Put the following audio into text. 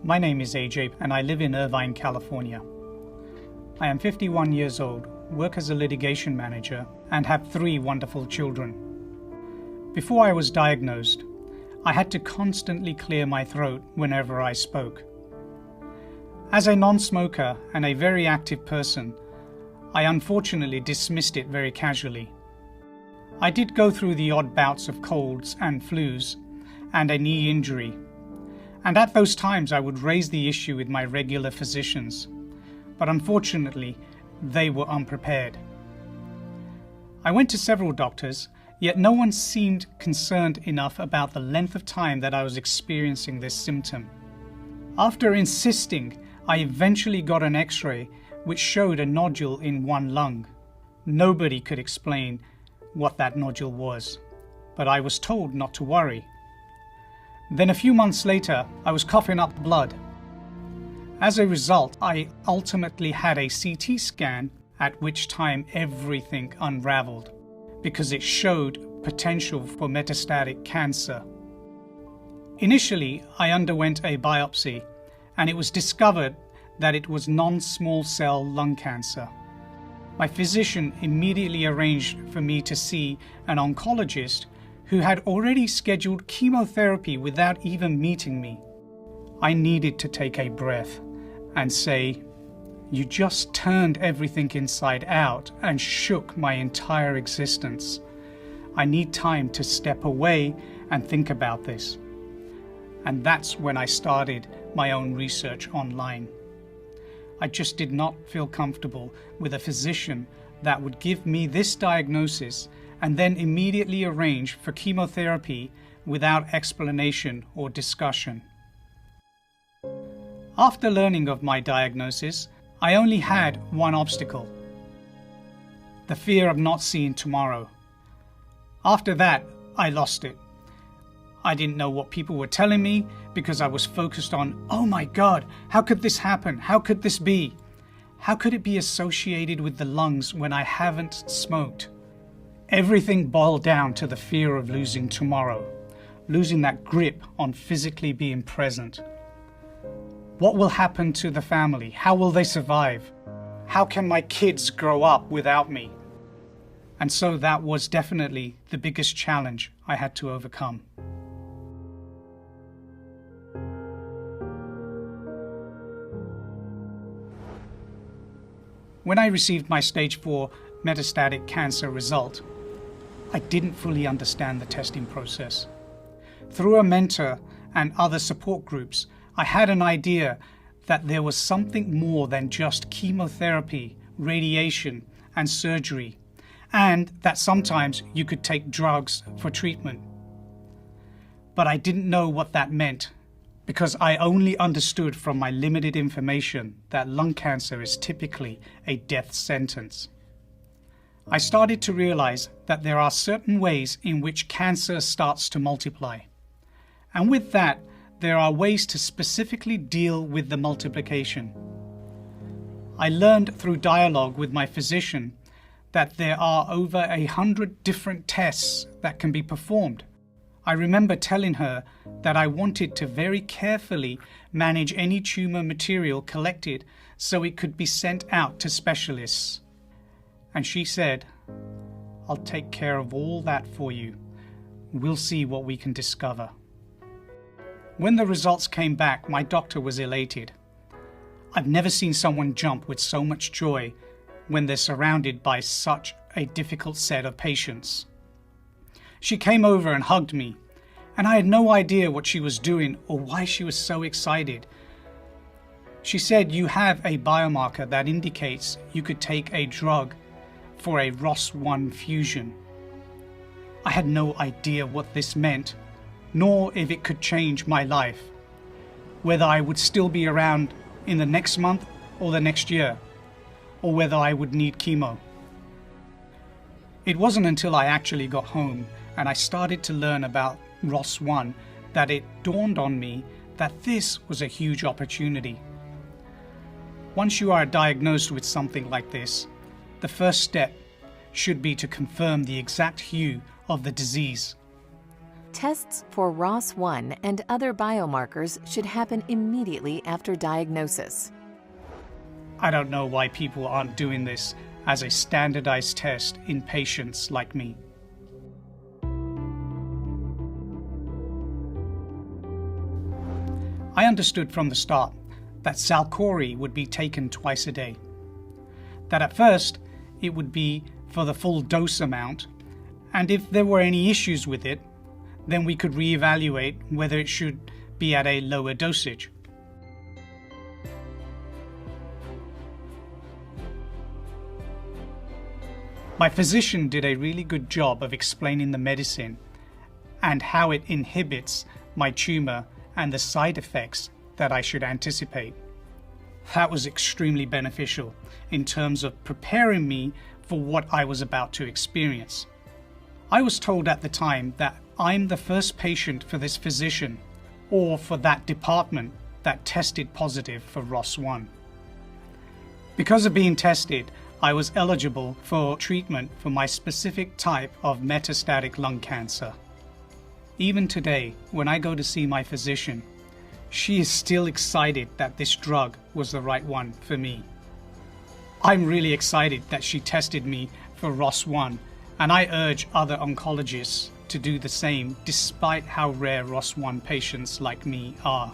My name is AJ and I live in Irvine, California. I am 51 years old, work as a litigation manager, and have 3 wonderful children. Before I was diagnosed, I had to constantly clear my throat whenever I spoke. As a non-smoker and a very active person, I unfortunately dismissed it very casually. I did go through the odd bouts of colds and flus and a knee injury, and at those times I would raise the issue with my regular physicians, but unfortunately they were unprepared. I went to several doctors, yet no one seemed concerned enough about the length of time that I was experiencing this symptom. After insisting, I eventually got an X-ray which showed a nodule in one lung. Nobody could explain what that nodule was, but I was told not to worry. Then a few months later, I was coughing up blood. As a result, I ultimately had a CT scan, at which time everything unraveled, because it showed potential for metastatic cancer. Initially, I underwent a biopsy, and it was discovered that it was non-small cell lung cancer. My physician immediately arranged for me to see an oncologist who had already scheduled chemotherapy without even meeting me. I needed to take a breath and say, "You just turned everything inside out and shook my entire existence. I need time to step away and think about this." And that's when I started my own research online. I just did not feel comfortable with a physician that would give me this diagnosis and then immediately arrange for chemotherapy without explanation or discussion. After learning of my diagnosis, I only had one obstacle: the fear of not seeing tomorrow. After that, I lost it. I didn't know what people were telling me because I was focused on, oh my God, how could this happen? How could this be? How could it be associated with the lungs when I haven't smoked? Everything boiled down to the fear of losing tomorrow, losing that grip on physically being present. What will happen to the family? How will they survive? How can my kids grow up without me? And so that was definitely the biggest challenge I had to overcome. When I received my stage 4 metastatic cancer result, I didn't fully understand the testing process. Through a mentor and other support groups, I had an idea that there was something more than just chemotherapy, radiation, and surgery, and that sometimes you could take drugs for treatment. But I didn't know what that meant, because I only understood from my limited information that lung cancer is typically a death sentence. I started to realize that there are certain ways in which cancer starts to multiply. And with that, there are ways to specifically deal with the multiplication. I learned through dialogue with my physician that there are over 100 different tests that can be performed. I remember telling her that I wanted to very carefully manage any tumor material collected so it could be sent out to specialists. And she said, "I'll take care of all that for you. We'll see what we can discover." When the results came back, my doctor was elated. I've never seen someone jump with so much joy when they're surrounded by such a difficult set of patients. She came over and hugged me, and I had no idea what she was doing or why she was so excited. She said, "You have a biomarker that indicates you could take a drug for a ROS1 fusion." I had no idea what this meant, nor if it could change my life, whether I would still be around in the next month or the next year, or whether I would need chemo. It wasn't until I actually got home and I started to learn about ROS1 that it dawned on me that this was a huge opportunity. Once you are diagnosed with something like this, the first step should be to confirm the exact hue of the disease. Tests for ROS1 and other biomarkers should happen immediately after diagnosis. I don't know why people aren't doing this as a standardized test in patients like me. I understood from the start that Xalkori would be taken twice a day. That at first it would be for the full dose amount, and if there were any issues with it, then we could reevaluate whether it should be at a lower dosage. My physician did a really good job of explaining the medicine and how it inhibits my tumor and the side effects that I should anticipate. That was extremely beneficial in terms of preparing me for what I was about to experience. I was told at the time that I'm the first patient for this physician or for that department that tested positive for ROS1. Because of being tested, I was eligible for treatment for my specific type of metastatic lung cancer. Even today, when I go to see my physician, she is still excited that this drug was the right one for me. I'm really excited that she tested me for ROS1, and I urge other oncologists to do the same despite how rare ROS1 patients like me are.